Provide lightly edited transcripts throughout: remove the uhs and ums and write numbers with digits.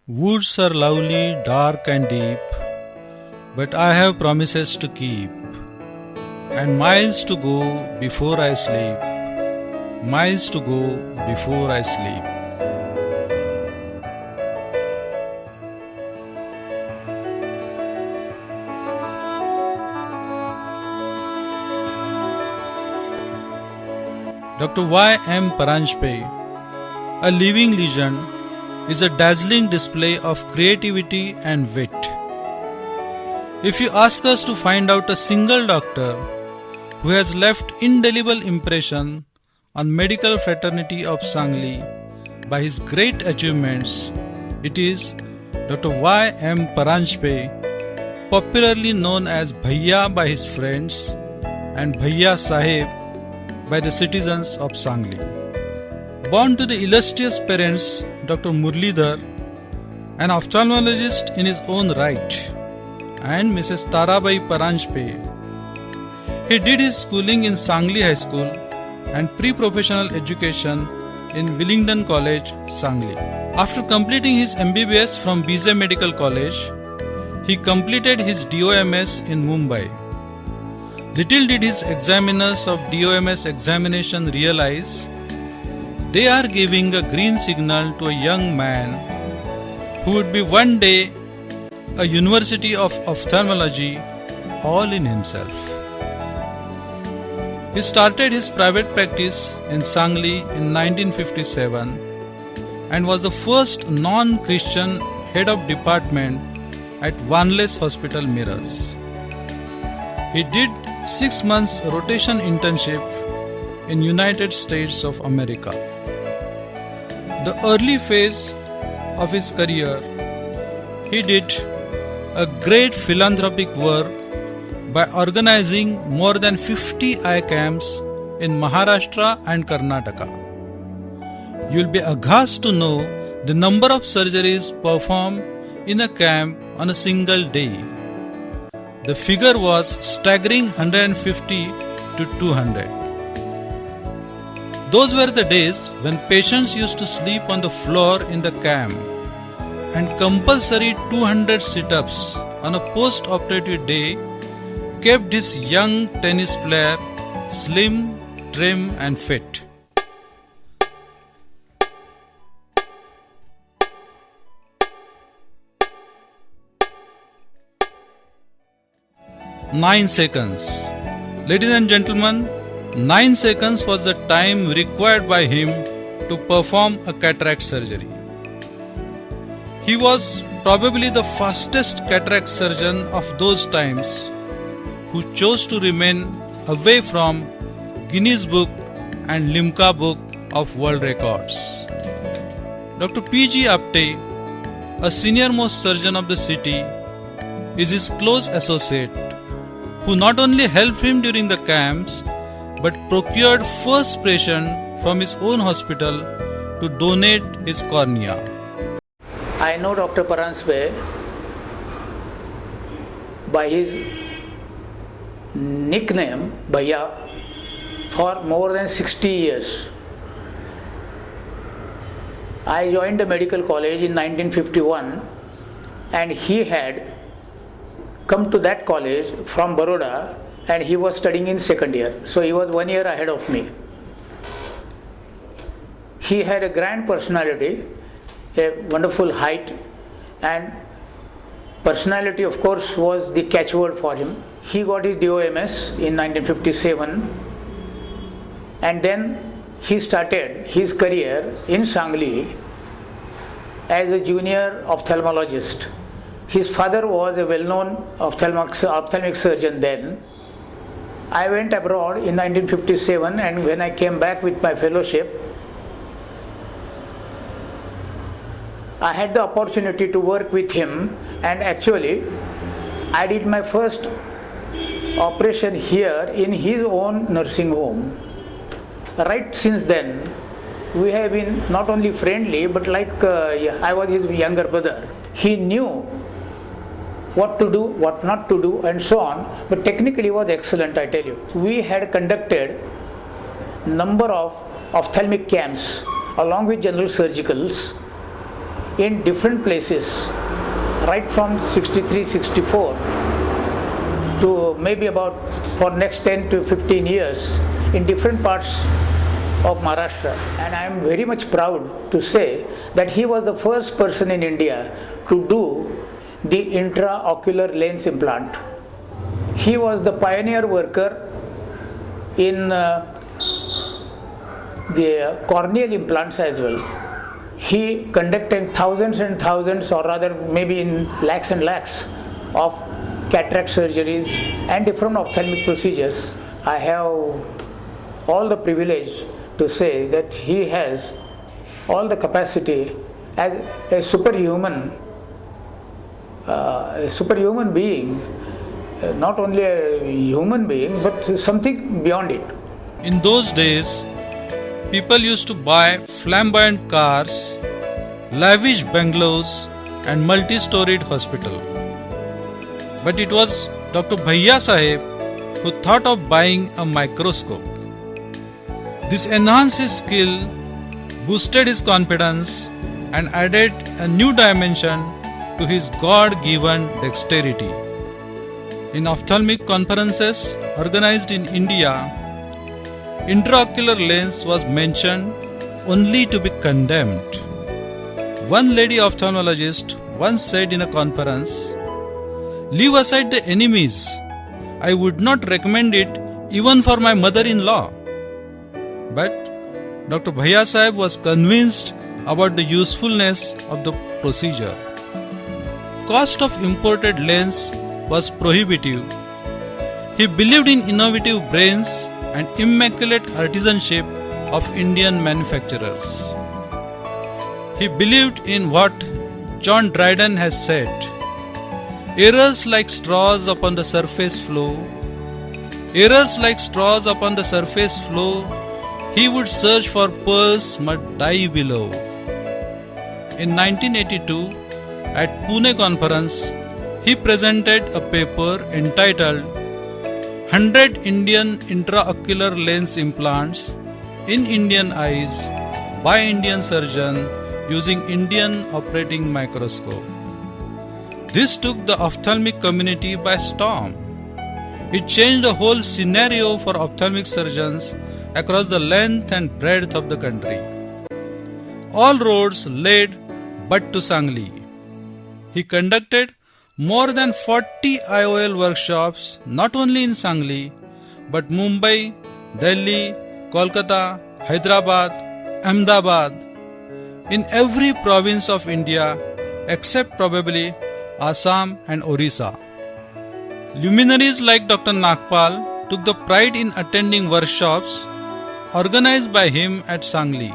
Woods are lovely, dark and deep, but I have promises to keep, and miles to go before I sleep, miles to go before I sleep. Dr. Y. M. Paranjpe, a living legend, is a dazzling display of creativity and wit. If you ask us to find out a single doctor who has left indelible impression on medical fraternity of Sangli by his great achievements, it is Dr. Y. M. Paranjpe, popularly known as Bhaiya by his friends and Bhaiya Sahib by the citizens of Sangli. Born to the illustrious parents Dr. Murlidhar, an ophthalmologist in his own right, and Mrs. Tarabai Paranjpe, he did his schooling in Sangli High School and pre-professional education in Willingdon College, Sangli. After completing his MBBS from BZ Medical College, he completed his DOMS in Mumbai. Little did his examiners of DOMS examination realize they are giving a green signal to a young man who would be one day a university of ophthalmology all in himself. He started his private practice in Sangli in 1957 and was the first non-Christian head of department at Wanless Hospital, Miras. He did 6 months rotation internship in United States of America. The early phase of his career, he did a great philanthropic work by organizing more than 50 eye camps in Maharashtra and Karnataka. You will be aghast to know the number of surgeries performed in a camp on a single day. The figure was staggering 150 to 200. Those were the days when patients used to sleep on the floor in the camp, and compulsory 200 sit-ups on a post-operative day kept this young tennis player slim, trim and fit. Nine seconds. Ladies and gentlemen, 9 seconds was the time required by him to perform a cataract surgery. He was probably the fastest cataract surgeon of those times who chose to remain away from Guinness Book and Limca Book of World Records. Dr. P.G. Apte, a senior most surgeon of the city, is his close associate who not only helped him during the camps but procured first patient from his own hospital to donate his cornea. I know Dr. Paranjpe by his nickname Bhaiya for more than 60 years. I joined the medical college in 1951 and he had come to that college from Baroda and he was studying in second year. So he was 1 year ahead of me. He had a grand personality, a wonderful height, and personality of course was the catchword for him. He got his DOMS in 1957 and then he started his career in Sangli as a junior ophthalmologist. His father was a well-known ophthalmic surgeon then. I went abroad in 1957 and when I came back with my fellowship, I had the opportunity to work with him and actually I did my first operation here in his own nursing home. Right since then, we have been not only friendly but like I was his younger brother. He knew what to do, what not to do and so on, but technically was excellent, I tell you. We had conducted number of ophthalmic camps along with general surgicals in different places, right from 63, 64 to maybe about for next 10 to 15 years in different parts of Maharashtra. And I am very much proud to say that he was the first person in India to do the intraocular lens implant. He was the pioneer worker in the corneal implants as well. He conducted thousands and thousands, or rather maybe in lakhs and lakhs of cataract surgeries and different ophthalmic procedures. I have all the privilege to say that he has all the capacity as a superhuman being, not only a human being but something beyond it. In those days, people used to buy flamboyant cars, lavish bungalows, and multi-storied hospital. But it was Dr. Bhaiya Saheb who thought of buying a microscope. This enhanced his skill, boosted his confidence, and added a new dimension to his God-given dexterity. In ophthalmic conferences organized in India, intraocular lens was mentioned only to be condemned. One lady ophthalmologist once said in a conference, "Leave aside the enemies. I would not recommend it even for my mother-in-law." But Dr. Bhaiya Saheb was convinced about the usefulness of the procedure. Cost of imported lens was prohibitive. He believed in innovative brains and immaculate artisanship of Indian manufacturers. He believed in what John Dryden has said, "Errors like straws upon the surface flow, errors like straws upon the surface flow, he would search for pearls but die below." In 1982, at Pune conference, he presented a paper entitled 100 Indian Intraocular Lens Implants in Indian Eyes by Indian Surgeon using Indian Operating Microscope. This took the ophthalmic community by storm. It changed the whole scenario for ophthalmic surgeons across the length and breadth of the country. All roads led but to Sangli. He conducted more than 40 IOL workshops not only in Sangli but Mumbai, Delhi, Kolkata, Hyderabad, Ahmedabad, in every province of India except probably Assam and Orissa. Luminaries like Dr. Nagpal took the pride in attending workshops organized by him at Sangli.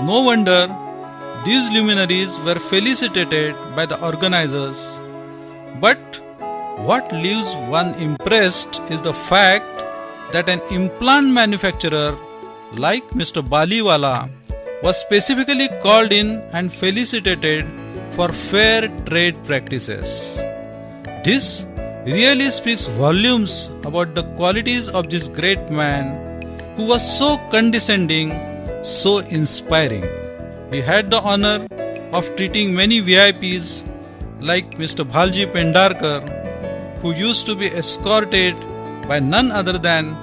No wonder these luminaries were felicitated by the organizers. But what leaves one impressed is the fact that an implant manufacturer like Mr. Baliwala was specifically called in and felicitated for fair trade practices. This really speaks volumes about the qualities of this great man who was so condescending, so inspiring. He had the honor of treating many VIPs like Mr. Bhalji Pendarkar, who used to be escorted by none other than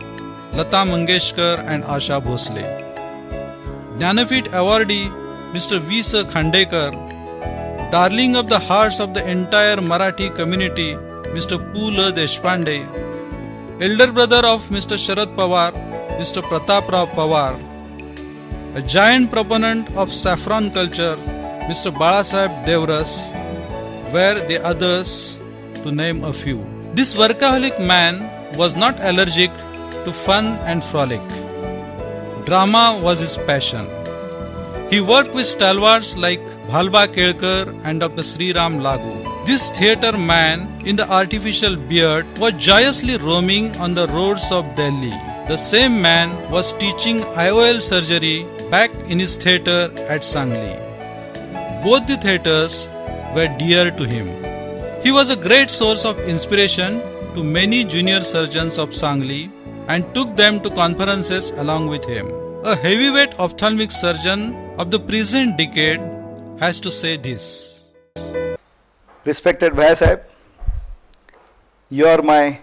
Lata Mangeshkar and Asha Bhosle. Jnanapith awardee Mr. V.S. Khandekar, darling of the hearts of the entire Marathi community, Mr. Pula Deshpande, elder brother of Mr. Sharad Pawar, Mr. Pratap Rao Pawar, a giant proponent of saffron culture, Mr. Balasaheb Devras, were the others, to name a few. This workaholic man was not allergic to fun and frolic. Drama was his passion. He worked with stalwarts like Bhalba Kelkar and Dr. Sri Ram Lagu. This theatre man in the artificial beard was joyously roaming on the roads of Delhi. The same man was teaching IOL surgery back in his theatre at Sangli. Both the theatres were dear to him. He was a great source of inspiration to many junior surgeons of Sangli and took them to conferences along with him. A heavyweight ophthalmic surgeon of the present decade has to say this. Respected Bhai Sahib, you are my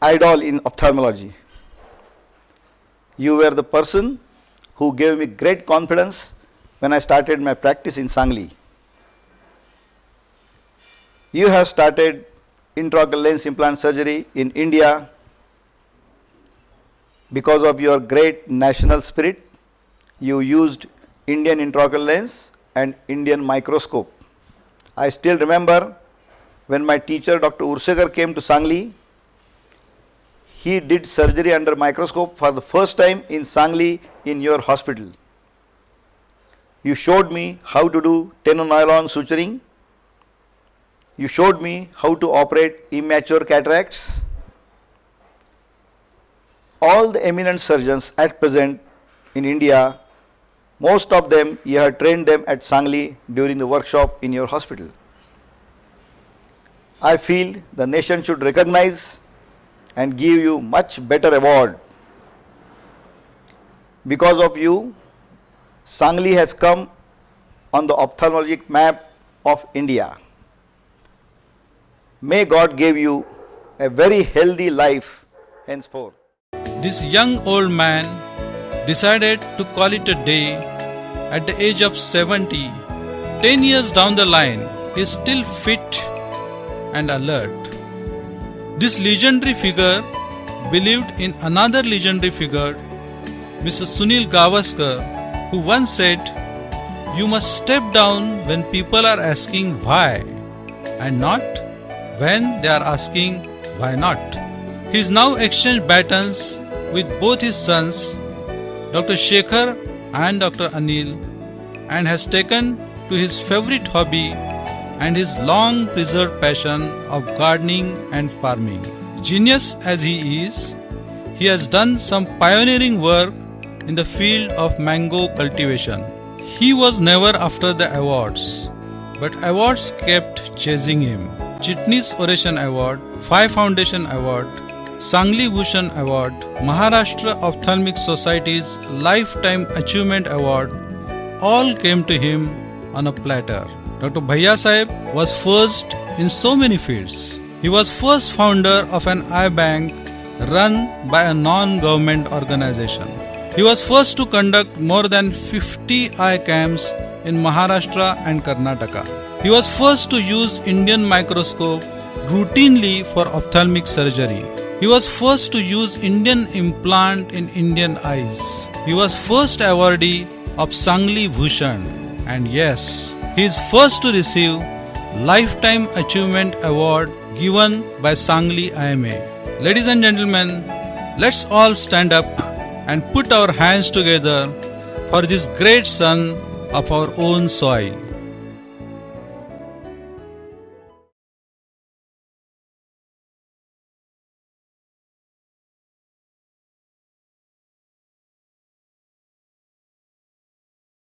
idol in ophthalmology. You were the person who gave me great confidence when I started my practice in Sangli. You have started intraocular lens implant surgery in India because of your great national spirit. You used Indian intraocular lens and Indian microscope. I still remember when my teacher Dr. Ursegar came to Sangli, he did surgery under microscope for the first time in Sangli in your hospital. You showed me how to do tenonylon suturing. You showed me how to operate immature cataracts. All the eminent surgeons at present in India, most of them, you have trained them at Sangli during the workshop in your hospital. I feel the nation should recognize and give you much better award. Because of you, Sangli has come on the ophthalmologic map of India. May God give you a very healthy life henceforth. This young old man decided to call it a day at the age of 70. 10 years down the line, he is still fit and alert. This legendary figure believed in another legendary figure, Mr. Sunil Gavaskar, who once said, "You must step down when people are asking why, and not when they are asking why not." He is now exchanged batons with both his sons, Dr. Shekhar and Dr. Anil, and has taken to his favorite hobby and his long preserved passion of gardening and farming. Genius as he is, he has done some pioneering work in the field of mango cultivation. He was never after the awards, but awards kept chasing him. Chitnis Oration Award, Phi Foundation Award, Sangli Bhushan Award, Maharashtra Ophthalmic Society's Lifetime Achievement Award, all came to him on a platter. Dr. Bhaiya Sahib was first in so many fields. He was first founder of an eye bank run by a non-government organization. He was first to conduct more than 50 eye camps in Maharashtra and Karnataka. He was first to use Indian microscope routinely for ophthalmic surgery. He was first to use Indian implant in Indian eyes. He was first awardee of Sangli Bhushan. And yes, he is first to receive Lifetime Achievement Award given by Sangli IMA. Ladies and gentlemen, let's all stand up and put our hands together for this great son of our own soil.